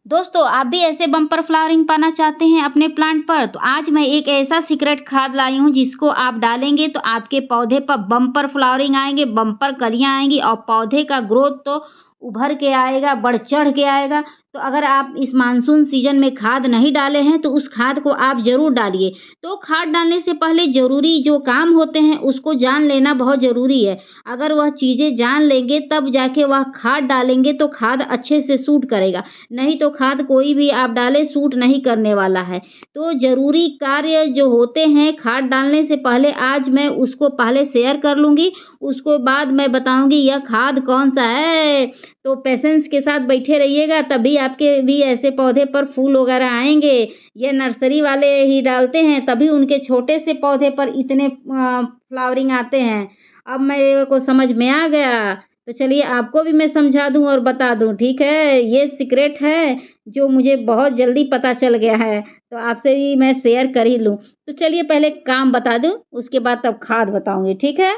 दोस्तों, आप भी ऐसे बम्पर फ्लावरिंग पाना चाहते हैं अपने प्लांट पर? तो आज मैं एक ऐसा सीक्रेट खाद लाई हूँ जिसको आप डालेंगे तो आपके पौधे पर बम्पर फ्लावरिंग आएँगे, बम्पर कलियाँ आएँगी और पौधे का ग्रोथ तो उभर के आएगा, बढ़-चढ़ के आएगा। तो अगर आप इस मानसून सीज़न में खाद नहीं डाले हैं तो उस खाद को आप ज़रूर डालिए। तो खाद डालने से पहले ज़रूरी जो काम होते हैं उसको जान लेना बहुत ज़रूरी है। अगर वह चीज़ें जान लेंगे तब जाके वह खाद डालेंगे तो खाद अच्छे से सूट करेगा। नहीं तो खाद कोई भी आप डालें सूट नहीं करने वाला है। तो ज़रूरी कार्य जो होते हैं खाद डालने से पहले आज मैं उसको पहले शेयर कर लूँगी, उसको बाद मैं बताऊँगी यह खाद कौन-सा है। तो पेशेंस के साथ बैठे रहिएगा तभी आपके भी ऐसे पौधे पर फूल वगैरह आएँगे। ये नर्सरी वाले ही डालते हैं तभी उनके छोटे से पौधे पर इतने फ्लावरिंग आते हैं। अब मेरे को समझ में आ गया। तो चलिए आपको भी मैं समझा दूँ और बता दूँ, ठीक है? ये सीक्रेट है जो मुझे बहुत जल्दी पता चल गया है, तो आपसे भी मैं शेयर कर ही लूँ। तो चलिए पहले काम बता दूँ, उसके बाद तब खाद बताऊँगी, ठीक है?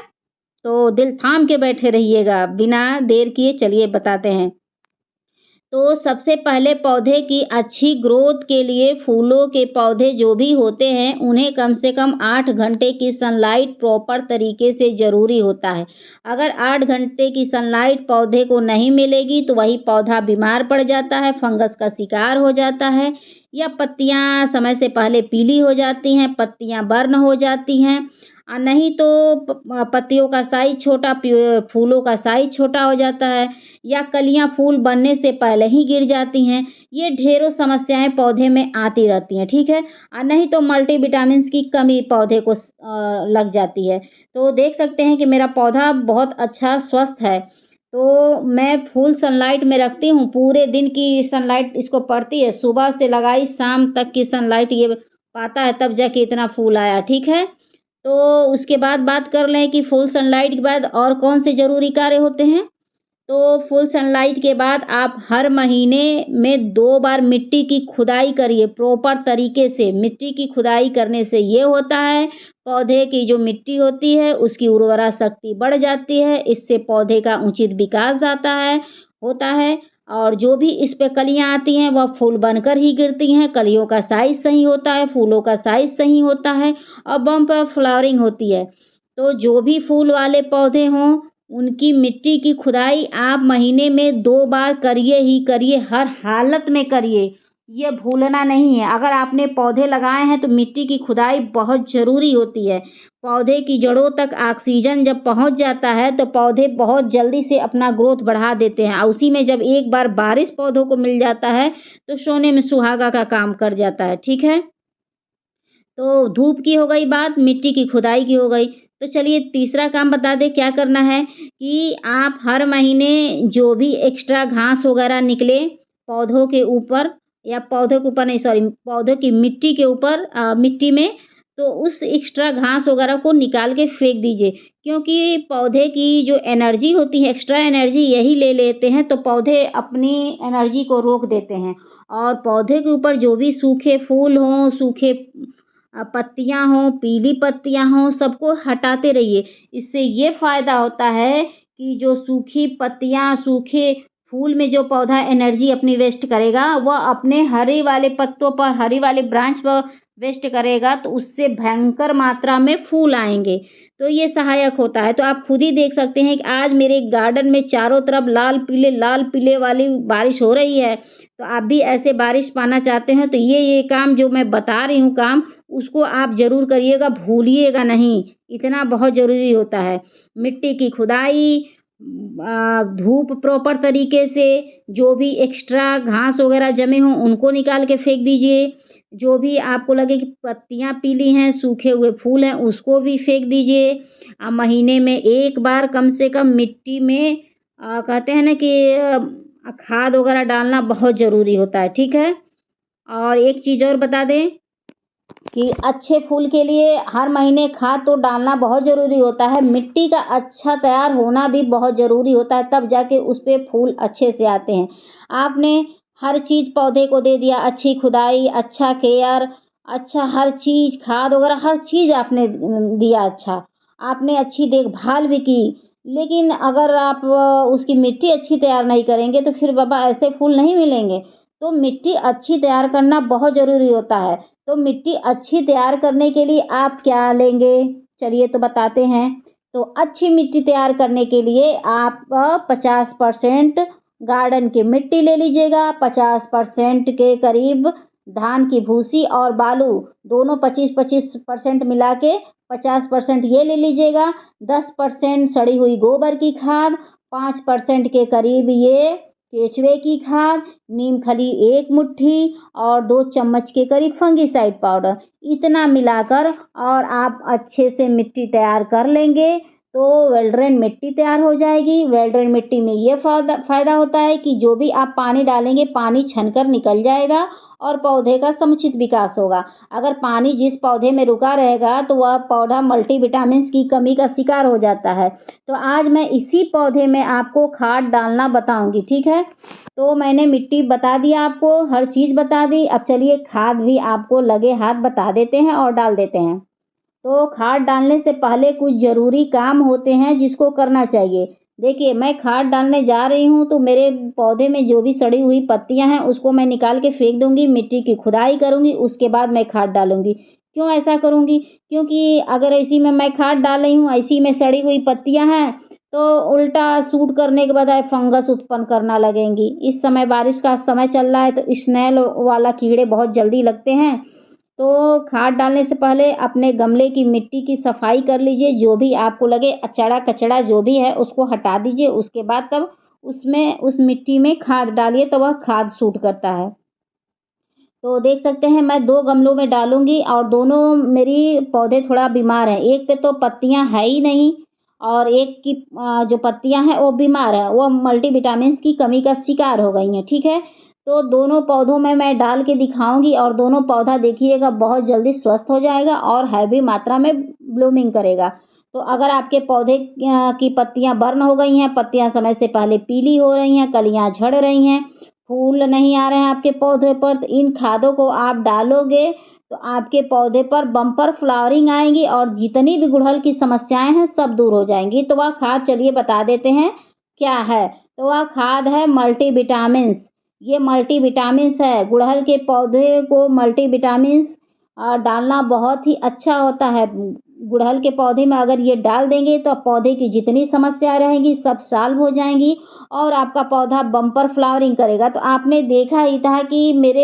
तो दिल थाम के बैठे रहिएगा, बिना देर किए चलिए बताते हैं। तो सबसे पहले पौधे की अच्छी ग्रोथ के लिए फूलों के पौधे जो भी होते हैं, उन्हें कम से कम 8 घंटे की सनलाइट प्रॉपर तरीके से ज़रूरी होता है। अगर 8 घंटे की सनलाइट पौधे को नहीं मिलेगी, तो वही पौधा बीमार पड़ जाता है, फंगस का शिकार हो जाता है या पत्तियाँ समय से पहले पीली हो जाती हैं, पत्तियाँ बर्न हो जाती हैं। नहीं तो पत्तियों का साइज़ छोटा, फूलों का साइज़ छोटा हो जाता है या कलियाँ फूल बनने से पहले ही गिर जाती हैं। ये ढेरों समस्याएँ पौधे में आती रहती हैं, ठीक है? नहीं तो मल्टीविटामिन्स की कमी पौधे को लग जाती है। तो देख सकते हैं कि मेरा पौधा बहुत अच्छा स्वस्थ है। तो मैं फुल सनलाइट में रखती हूँ, पूरे दिन की सनलाइट इसको पड़ती है, सुबह से लगाई शाम तक की सनलाइट ये पाता है तब जाके इतना फूल आया, ठीक है? तो उसके बाद बात कर लें कि फुल सनलाइट के बाद और कौन से ज़रूरी कार्य होते हैं? तो फुल सनलाइट के बाद आप हर महीने में 2 बार मिट्टी की खुदाई करिए प्रॉपर तरीके से। मिट्टी की खुदाई करने से ये होता है, पौधे की जो मिट्टी होती है उसकी उर्वरा शक्ति बढ़ जाती है, इससे पौधे का उचित विकास होता है और जो भी इस पे कलियाँ आती हैं वह फूल बनकर ही गिरती हैं, कलियों का साइज़ सही होता है, फूलों का साइज़ सही होता है और बम्पर फ्लावरिंग होती है। तो जो भी फूल वाले पौधे हों उनकी मिट्टी की खुदाई आप महीने में 2 बार करिए ही करिए, हर हालत में करिए। ये भूलना नहीं है। अगर आपने पौधे लगाए हैं तो मिट्टी की खुदाई बहुत ज़रूरी होती है। पौधे की जड़ों तक ऑक्सीजन जब पहुँच जाता है तो पौधे बहुत जल्दी से अपना ग्रोथ बढ़ा देते हैं और उसी में जब एक बार बारिश पौधों को मिल जाता है तो सोने में सुहागा का काम कर जाता है, ठीक है? तो धूप की हो गई बात, मिट्टी की खुदाई की हो गई। तो चलिए तीसरा काम बता दें क्या करना है कि आप हर महीने जो भी एक्स्ट्रा घास वगैरह निकले पौधों के ऊपर या पौधों के ऊपर नहीं सॉरी पौधों की मिट्टी के ऊपर मिट्टी में तो उस एक्स्ट्रा घास वगैरह को निकाल के फेंक दीजिए। क्योंकि पौधे की जो एनर्जी होती है, एक्स्ट्रा एनर्जी यही ले लेते हैं तो पौधे अपनी एनर्जी को रोक देते हैं। और पौधे के ऊपर जो भी सूखे फूल हों, सूखे पत्तियाँ हों, पीली पत्तियाँ हों, सबको हटाते रहिए। इससे ये फ़ायदा होता है कि जो सूखी पत्तियाँ, सूखे फूल में जो पौधा एनर्जी अपनी वेस्ट करेगा, वह अपने हरे वाले पत्तों पर, हरे वाले ब्रांच पर वेस्ट करेगा, तो उससे भयंकर मात्रा में फूल आएँगे। तो ये सहायक होता है। तो आप खुद ही देख सकते हैं कि आज मेरे गार्डन में चारों तरफ लाल पीले वाली बारिश हो रही है। तो आप भी ऐसे बारिश पाना चाहते हैं, तो ये काम जो मैं बता रही हूँ काम, उसको आप ज़रूर करिएगा, भूलिएगा नहीं, इतना बहुत ज़रूरी होता है। मिट्टी की खुदाई धूप प्रॉपर तरीके से, जो भी एक्स्ट्रा घास वगैरह जमे हों, उनको निकाल के फेंक दीजिए। जो भी आपको लगे कि पत्तियाँ पीली हैं, सूखे हुए फूल हैं, उसको भी फेंक दीजिए। महीने में 1 बार कम से कम मिट्टी में कहते हैं ना कि खाद वगैरह डालना बहुत ज़रूरी होता है, ठीक है? और एक चीज़ और बता दें कि अच्छे फूल के लिए हर महीने खाद तो डालना बहुत ज़रूरी होता है। मिट्टी का अच्छा तैयार होना भी बहुत ज़रूरी होता है, तब जाके उस पे फूल अच्छे से आते हैं। आपने हर चीज़ पौधे को दे दिया, अच्छी खुदाई, अच्छा केयर, अच्छा हर चीज़, खाद वगैरह हर चीज़ आपने दिया अच्छा। आपने अच्छी देखभाल भी की, लेकिन अगर आप उसकी मिट्टी अच्छी तैयार नहीं करेंगे, तो फिर बाबा ऐसे फूल नहीं मिलेंगे। तो मिट्टी अच्छी तैयार करना बहुत ज़रूरी होता है। तो मिट्टी अच्छी तैयार करने के लिए आप क्या लेंगे? चलिए तो बताते हैं। तो अच्छी मिट्टी तैयार करने के लिए आप 50% गार्डन की मिट्टी ले लीजिएगा, 50% के करीब धान की भूसी और बालू दोनों 25-25% मिला के 50% ये ले लीजिएगा, 10% सड़ी हुई गोबर की खाद, 5% के करीब ये केचुए की खाद, नीम खली 1 मुट्ठी और 2 चम्मच के करीब फंगिसाइड पाउडर, इतना मिलाकर और आप अच्छे से मिट्टी तैयार कर लेंगे तो वेल ड्रेन मिट्टी तैयार हो जाएगी। वेल ड्रेन मिट्टी में ये फ़ायदा होता है कि जो भी आप पानी डालेंगे, पानी छनकर निकल जाएगा और पौधे का समुचित विकास होगा। अगर पानी जिस पौधे में रुका रहेगा तो वह पौधा मल्टीविटामिन्स की कमी का शिकार हो जाता है। तो आज मैं इसी पौधे में आपको खाद डालना बताऊँगी, ठीक है? तो मैंने मिट्टी बता दिया आपको, हर चीज़ बता दी। अब चलिए खाद भी आपको लगे हाथ बता देते हैं और डाल देते हैं। तो खाद डालने से पहले कुछ ज़रूरी काम होते हैं जिसको करना चाहिए। देखिए, मैं खाद डालने जा रही हूँ तो मेरे पौधे में जो भी सड़ी हुई पत्तियाँ हैं उसको मैं निकाल के फेंक दूँगी, मिट्टी की खुदाई करूँगी, उसके बाद मैं खाद डालूँगी। क्यों ऐसा करूँगी? क्योंकि अगर इसी में मैं खाद डाल रही हूँ, इसी में सड़ी हुई पत्तियाँ हैं, तो उल्टा सूट करने के बजाय फंगस उत्पन्न करना लगेंगी। इस समय बारिश का समय चल रहा है तो स्नेल वाला कीड़े बहुत जल्दी लगते हैं। तो खाद डालने से पहले अपने गमले की मिट्टी की सफाई कर लीजिए, जो भी आपको लगे अचड़ा-कचड़ा जो भी है उसको हटा दीजिए, उसके बाद तब उसमें उस मिट्टी में खाद डालिए तो वह खाद सूट करता है। तो देख सकते हैं मैं 2 गमलों में डालूँगी और दोनों मेरी पौधे थोड़ा बीमार हैं। एक पे तो पत्तियाँ है ही नहीं और एक की जो पत्तियाँ हैं वो बीमार है, वो मल्टीविटामिन्स की कमी का शिकार हो गई हैं, ठीक है? तो दोनों पौधों में मैं डाल के दिखाऊँगी और दोनों पौधा देखिएगा बहुत जल्दी स्वस्थ हो जाएगा और हैवी मात्रा में ब्लूमिंग करेगा। तो अगर आपके पौधे की पत्तियाँ बर्न हो गई हैं, पत्तियाँ समय से पहले पीली हो रही हैं, कलियाँ झड़ रही हैं, फूल नहीं आ रहे हैं आपके पौधे पर, तो इन खादों को आप डालोगे तो आपके पौधे पर बम्पर फ्लावरिंग आएगी और जितनी भी गुड़हल की समस्याएं हैं सब दूर हो जाएंगी। तो वह खाद चलिए बता देते हैं क्या है। तो वह खाद है मल्टीविटामिन्स। ये मल्टीविटामिन्स है, गुड़हल के पौधे को मल्टीविटामिन्स डालना बहुत ही अच्छा होता है। गुड़हल के पौधे में अगर ये डाल देंगे तो पौधे की जितनी समस्या रहेंगी सब सॉल्व हो जाएंगी और आपका पौधा बम्पर फ्लावरिंग करेगा। तो आपने देखा ही था कि मेरे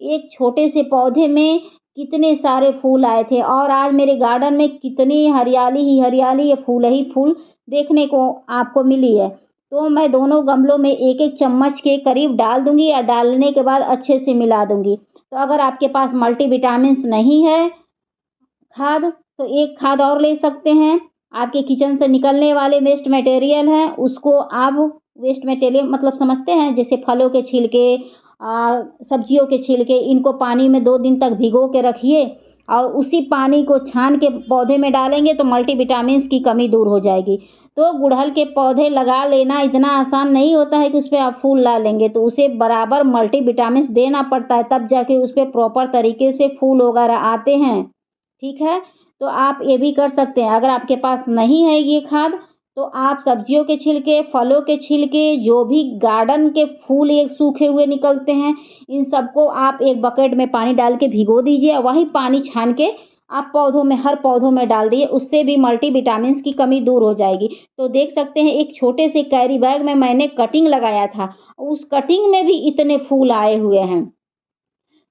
एक छोटे से पौधे में कितने सारे फूल आए थे और आज मेरे गार्डन में कितनी हरियाली ही हरियाली, ये फूल ही फूल देखने को आपको मिली है। तो मैं दोनों गमलों में 1-1 चम्मच के करीब डाल दूँगी और डालने के बाद अच्छे से मिला दूँगी। तो अगर आपके पास मल्टीविटामिन्स नहीं है खाद, तो एक खाद और ले सकते हैं। आपके किचन से निकलने वाले वेस्ट मटेरियल हैं, उसको आप वेस्ट मटेरियल मतलब समझते हैं? जैसे फलों के छिलके सब्जियों के छिलके, इनको पानी में 2 दिन तक भिगो के रखिए और उसी पानी को छान के पौधे में डालेंगे तो मल्टीविटामिन्स की कमी दूर हो जाएगी। तो गुड़हल के पौधे लगा लेना इतना आसान नहीं होता है कि उसपे आप फूल ला लेंगे, तो उसे बराबर मल्टीविटामिन्स देना पड़ता है, तब जाके उसपे प्रॉपर तरीके से फूल वगैरह आते हैं। ठीक है? तो आप ये भी कर सकते हैं। अगर आपके पास नहीं है ये खाद, तो आप सब्जियों के छिलके, फलों के छिलके, जो भी गार्डन के फूल ये सूखे हुए निकलते हैं, इन सबको आप एक बकेट में पानी डाल के भिगो दीजिए। वही पानी छान के आप पौधों में, हर पौधों में डाल दिए, उससे भी मल्टीविटामिन्स की कमी दूर हो जाएगी। तो देख सकते हैं एक छोटे से कैरी बैग में मैंने कटिंग लगाया था, उस कटिंग में भी इतने फूल आए हुए हैं।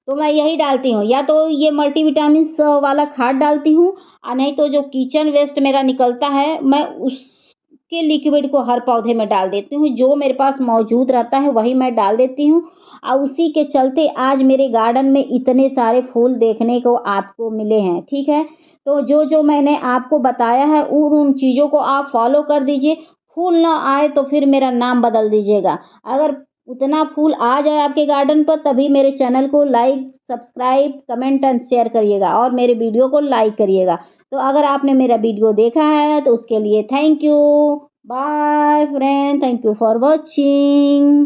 तो मैं यही डालती हूँ, या तो ये मल्टीविटामिन्स वाला खाद डालती हूँ और नहीं तो जो किचन वेस्ट मेरा निकलता है, मैं उसके लिक्विड को हर पौधे में डाल देती हूँ। जो मेरे पास मौजूद रहता है वही मैं डाल देती हूँ और उसी के चलते आज मेरे गार्डन में इतने सारे फूल देखने को आपको मिले हैं, ठीक है? तो जो मैंने आपको बताया है उन चीज़ों को आप फॉलो कर दीजिए। फूल ना आए तो फिर मेरा नाम बदल दीजिएगा। अगर उतना फूल आ जाए आपके गार्डन पर तभी मेरे चैनल को like, subscribe, comment and share करिएगा और मेरे वीडियो को लाइक करिएगा। तो अगर आपने मेरा वीडियो देखा है तो उसके लिए thank you. Bye friend, thank you for watching.